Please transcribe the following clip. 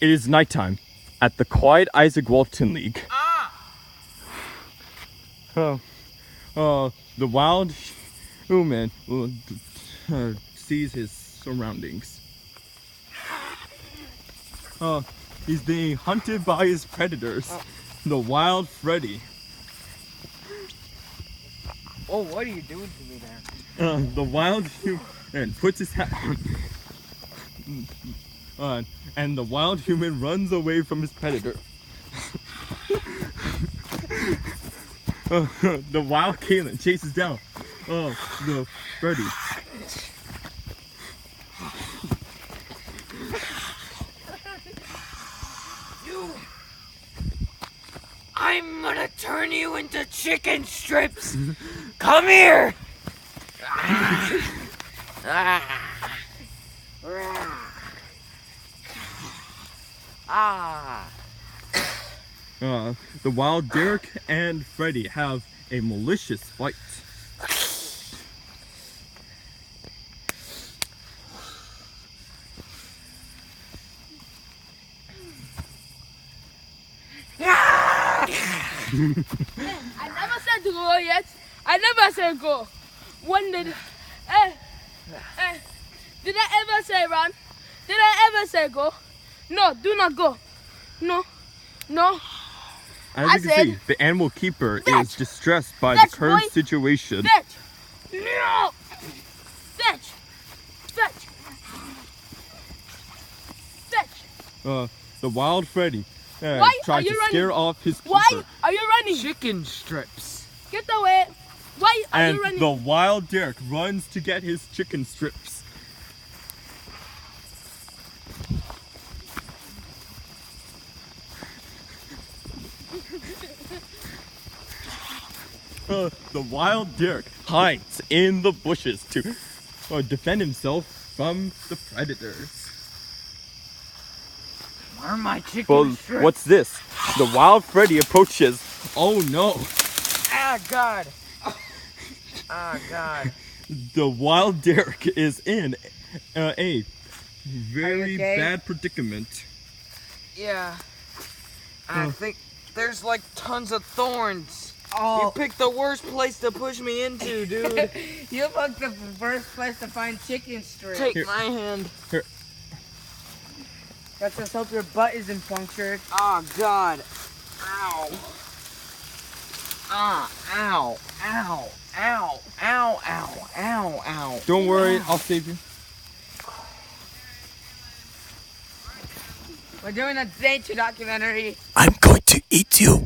It is nighttime at the Quiet Isaac Walton League. The wild human sees his surroundings. He's being hunted by his predators. The wild Freddy. Oh, what are you doing to me there? The wild human puts his hat on. And the wild human runs away from his predator. The wild Kalen chases down the Freddy. I'm gonna turn you into chicken strips. Come here. The wild Derek and Freddy have a malicious fight. I never said to go yet. I never said go. When did did I ever say run? Did I ever say go? No, do not go. No. As you can see, the animal keeper is distressed by the current situation. Fetch! No! Fetch! The wild Freddy Why tries are you to running? scare off his keeper. Why are you running? Chicken strips. Get away! Why are And you running? the wild Derek runs to get his chicken strips. The wild Derek hides in the bushes to defend himself from the predators. Where are my chicken Well, strips? what's this? The wild Freddy approaches. Oh no! Ah, God. Ah, God. The wild Derek is in a very okay? bad predicament. Yeah. I think there's like tons of thorns. Oh, You picked the worst place to push me into, dude. you picked the first place to find chicken strips. Take Here. my hand. Let's just hope your butt isn't punctured. Oh, God. Ow. Ah, ow. Ow. Ow. Ow. Ow. Ow. Ow. Don't worry, I'll save you. We're doing a nature documentary. I'm going to eat you.